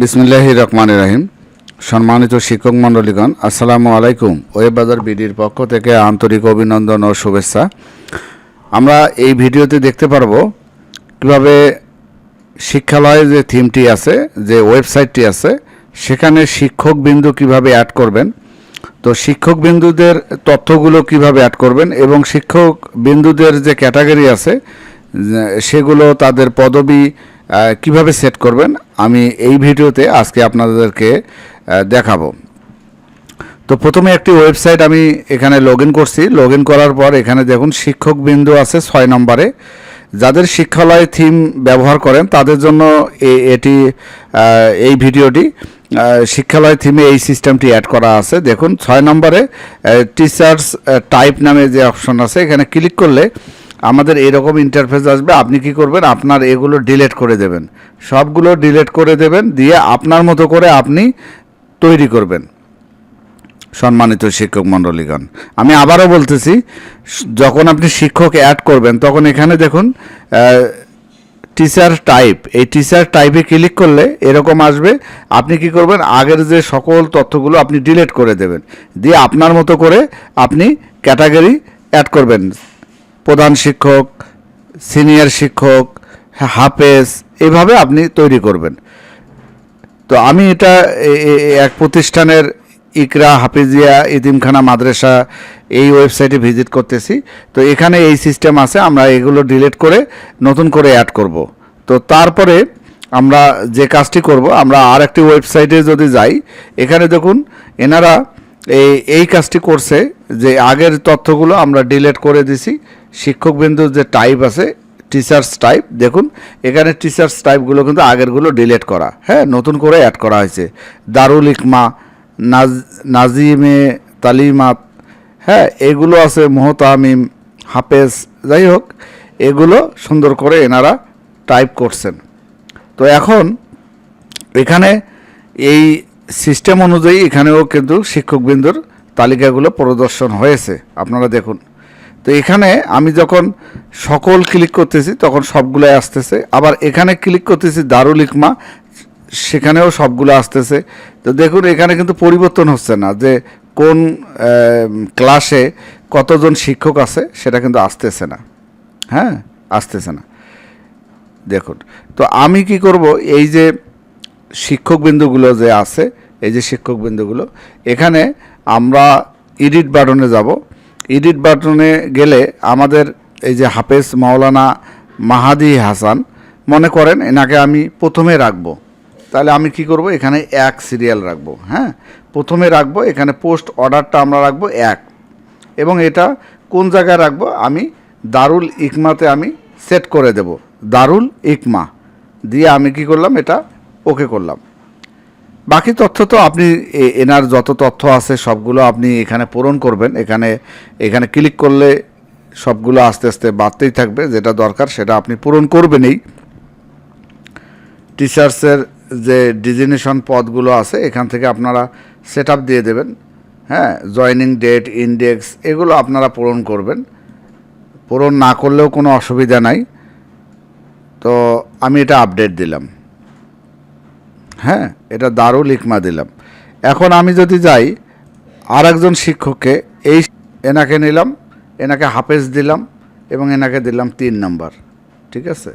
বিসমিল্লাহির রহমানির রহিম। সম্মানিত শিক্ষক মণ্ডলীগণ, আসসালামু আলাইকুম। ওয়েব বাজার বিডির পক্ষ থেকে আন্তরিক অভিনন্দন ও শুভেচ্ছা। আমরা এই ভিডিওতে দেখতে পারবো কীভাবে শিক্ষালয়ে যে থিমটি আছে, যে ওয়েবসাইটটি আছে, সেখানে শিক্ষক বিন্দু কীভাবে অ্যাড করবেন, তো শিক্ষক বিন্দুদের তথ্যগুলো কিভাবে অ্যাড করবেন এবং শিক্ষক বিন্দুদের যে ক্যাটাগরি আছে সেগুলো তাদের পদবি কিভাবে সেট করবেন, আমি এই ভিডিওতে আজকে আপনাদেরকে দেখাবো। তো প্রথমে একটি ওয়েবসাইট আমি এখানে লগ ইন করছি। লগ ইন করার পর এখানে দেখুন শিক্ষক বিন্দু আছে 6 নম্বরে। যাদের শিক্ষালয় থিম ব্যবহার করেন তাদের জন্য এই ভিডিওটি। শিক্ষালয় থিমে এই সিস্টেমটি অ্যাড করা আছে। দেখুন 6 নম্বরে টিচার্স টাইপ নামে যে অপশন আছে, এখানে ক্লিক করলে আমাদের এরকম ইন্টারফেস আসবে। আপনি কি করবেন, আপনার এগুলো ডিলিট করে দেবেন, সবগুলো ডিলিট করে দেবেন, দিয়ে আপনার মতো করে আপনি তৈরি করবেন। সম্মানিত শিক্ষক মণ্ডলীগণ, আমি আবারও বলতেছি, যখন আপনি শিক্ষক অ্যাড করবেন তখন এখানে দেখুন টিচার টাইপ, এই টিচার টাইপে ক্লিক করলে এরকম আসবে। আপনি কি করবেন, আগের যে সকল তথ্যগুলো আপনি ডিলিট করে দেবেন, দিয়ে আপনার মতো করে আপনি ক্যাটাগরি অ্যাড করবেন। প্রধান শিক্ষক, সিনিয়র শিক্ষক, হাফেজ, এভাবে আপনি তৈরি করবেন। তো আমি এটা এক প্রতিষ্ঠানের ইকরা হাফিজিয়া ইতিমখানা মাদ্রাসা এই ওয়েবসাইটে ভিজিট করতেছি। তো এখানে এই সিস্টেম আছে, আমরা এগুলো ডিলিট করে নতুন করে অ্যাড করব। তো তারপরে আমরা যে কাজটি করব, আমরা আর একটি ওয়েবসাইটে যদি যাই, এখানে দেখুন এনারা এই কাজটি করছে যে আগের তথ্যগুলো আমরা ডিলিট করে দিছি। শিক্ষকবিন্দুর যে টাইপ আছে টিচার্স টাইপ, দেখুন এখানে টিচার্স টাইপগুলো কিন্তু আগেরগুলো ডিলিট করা, হ্যাঁ, নতুন করে অ্যাড করা হয়েছে। দারুল ইকমা, নাজিমে তালিমাত, হ্যাঁ, এগুলো আছে, মোহতামিম, হাফেজ, যাই হোক এগুলো সুন্দর করে এনারা টাইপ করছেন। তো এখন এখানে এই সিস্টেম অনুযায়ী এখানেও কিন্তু শিক্ষকবৃন্দর তালিকাগুলো প্রদর্শন হয়েছে, আপনারা দেখুন। তো এখানে আমি যখন সকল ক্লিক করতেছি তখন সবগুলোই আসতেছে, আবার এখানে ক্লিক করতেছি দারুল ইকমা, সেখানেও সবগুলো আসতেছে। তো দেখুন এখানে কিন্তু পরিবর্তন হচ্ছে না, যে কোন ক্লাসে কতজন শিক্ষক আছে সেটা কিন্তু আসতেছে না, হ্যাঁ, আসতেছে না। দেখুন, তো আমি কি করব, এই যে শিক্ষকবিন্দুগুলো যে আছে, এই যে শিক্ষকবিন্দুগুলো, এখানে আমরা এডিট বাটনে যাব। এডিট বাটনে গেলে আমাদের এই যে হাফেজ মাওলানা মাহাদি হাসান, মনে করেন এনাকে আমি প্রথমে রাখবো, তাহলে আমি কি করব, এখানে 1 সিরিয়াল রাখবো, হ্যাঁ, প্রথমে রাখবো। এখানে পোস্ট অর্ডারটা আমরা রাখবো 1, এবং এটা কোন জায়গায় রাখবো, আমি দারুল ইকমাতে আমি সেট করে দেব, দারুল ইকমা দিয়ে আমি কি করলাম, এটা ওকে করলাম। বাকি তথ্য তো আপনি এনার যত তথ্য আছে সবগুলো আপনি এখানে পূরণ করবেন। এখানে ক্লিক করলে সবগুলো আস্তে আস্তে বাড়তেই থাকবে, যেটা দরকার সেটা আপনি পূরণ করবেনই। টিচার্সের যে ডিজিগনেশন পদগুলো আছে এখান থেকে আপনারা সেট আপ দিয়ে দেবেন, হ্যাঁ, জয়নিং ডেট, ইন্ডেক্স, এগুলো আপনারা পূরণ করবেন। পূরণ না করলেও কোনো অসুবিধা নাই। তো আমি এটা আপডেট দিলাম, হ্যাঁ, এটা দারুল ইকমা দিলাম। এখন আমি যদি যাই আর একজন শিক্ষককে, এনাকে নিলাম, এনাকে হাফেজ দিলাম এবং এনাকে দিলাম 3 নম্বর, ঠিক আছে।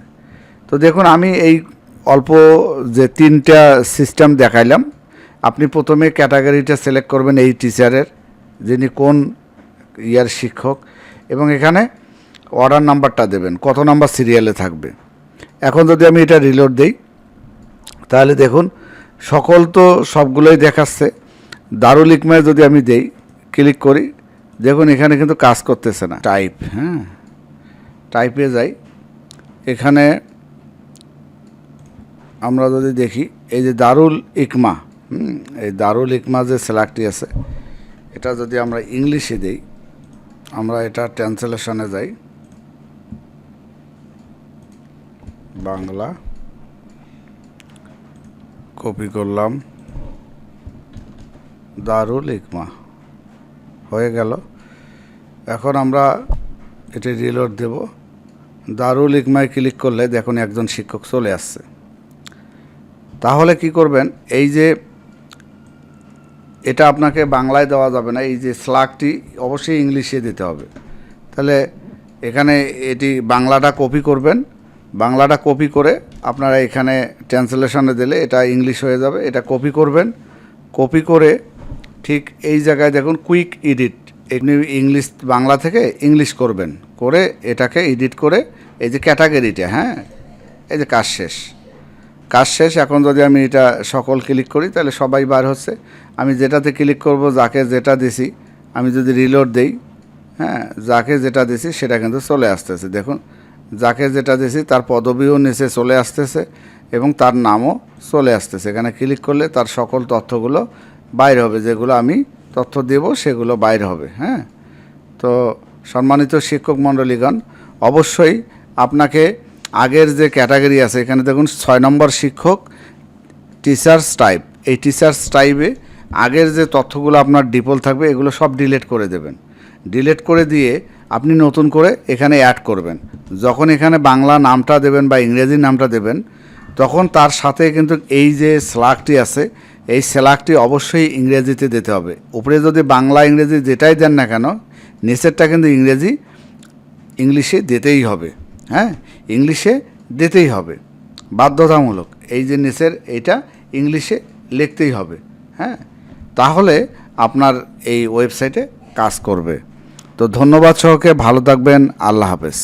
তো দেখুন আমি এই অল্প যে 3টা সিস্টেম দেখাইলাম, আপনি প্রথমে ক্যাটাগরিটা সিলেক্ট করবেন এই টিচারের, যিনি কোন ইয়ার শিক্ষক, এবং এখানে অর্ডার নাম্বারটা দেবেন, কত নাম্বার সিরিয়ালে থাকবে। এখন যদি আমি এটা রিলোড দিই, তাহলে দেখুন সকল তো সবগুলোই দেখাচ্ছে। দারুল ইকমায় যদি আমি দেই, ক্লিক করি, দেখুন এখানে কিন্তু কাজ করতেছে না। টাইপ, হ্যাঁ, টাইপে যাই, এখানে আমরা যদি দেখি এই যে দারুল ইকমা, এই দারুল ইকমা যে সিলেক্টটি আছে, এটা যদি আমরা ইংলিশে দেই, আমরা এটা ট্রান্সলেশনে যাই, বাংলা কপি করলাম, দারুল ইকমা হয়ে গেল। এখন আমরা এটা রিলোড দেব। দারুল ইকমায় ক্লিক করলে দেখুন একজন শিক্ষক চলে আসছে। তাহলে কি করবেন, এই যে এটা আপনাকে বাংলায় দেওয়া যাবে না, এই যে স্লাগটি অবশ্যই ইংলিশে দিতে হবে। তাহলে এখানে এটি বাংলাটা কপি করবেন, বাংলাটা কপি করে আপনারা এখানে ট্রান্সলেশনে দিলে এটা ইংলিশ হয়ে যাবে। এটা কপি করবেন, কপি করে ঠিক এই জায়গায় দেখুন কুইক এডিট, এমনি ইংলিশ বাংলা থেকে ইংলিশ করবেন, করে এটাকে এডিট করে এই যে ক্যাটাগরিটা, হ্যাঁ এই যে কাজ শেষ, কাজ শেষ। এখন যদি আমি এটা সকল ক্লিক করি তাহলে সবাই বার হচ্ছে। আমি যেটাতে ক্লিক করব, যাকে যেটা দিছি, আমি যদি রিলোড দেই, হ্যাঁ যাকে যেটা দিছি সেটা কিন্তু চলে আসতেছে। দেখুন যাকে যেটা দিছি তার পদবিও নিচে চলে আসতেছে এবং তার নামও চলে আসতেছে। এখানে ক্লিক করলে তার সকল তথ্যগুলো বাইরে হবে, যেগুলো আমি তথ্য দেব সেগুলো বাইরে হবে। হ্যাঁ, তো সম্মানিত শিক্ষক মণ্ডলীগণ, অবশ্যই আপনাকে আগের যে ক্যাটাগরি আছে এখানে দেখুন 6 নম্বর শিক্ষক টিচার্স টাইপ, এই টিচার্স টাইপে আগের যে তথ্যগুলো আপনার ডিফল্ট থাকবে এগুলো সব ডিলিট করে দেবেন। ডিলিট করে দিয়ে আপনি নতুন করে এখানে অ্যাড করবেন। যখন এখানে বাংলা নামটা দেবেন বা ইংরেজি নামটা দেবেন, তখন তার সাথে কিন্তু এই যে স্লাগটি আছে, এই স্লাগটি অবশ্যই ইংরেজিতে দিতে হবে। উপরে যদি বাংলা ইংরেজি যেটাই দেন না কেন, নিচেরটা কিন্তু ইংলিশে দিতেই হবে। হ্যাঁ, ইংলিশে দিতেই হবে, বাধ্যতামূলক। এই যে নিচের এইটা ইংলিশে লিখতেই হবে। হ্যাঁ, তাহলে আপনার এই ওয়েবসাইটে কাজ করবে। তো ধন্যবাদ সহকে, ভালো থাকবেন, আল্লাহ হাফেজ।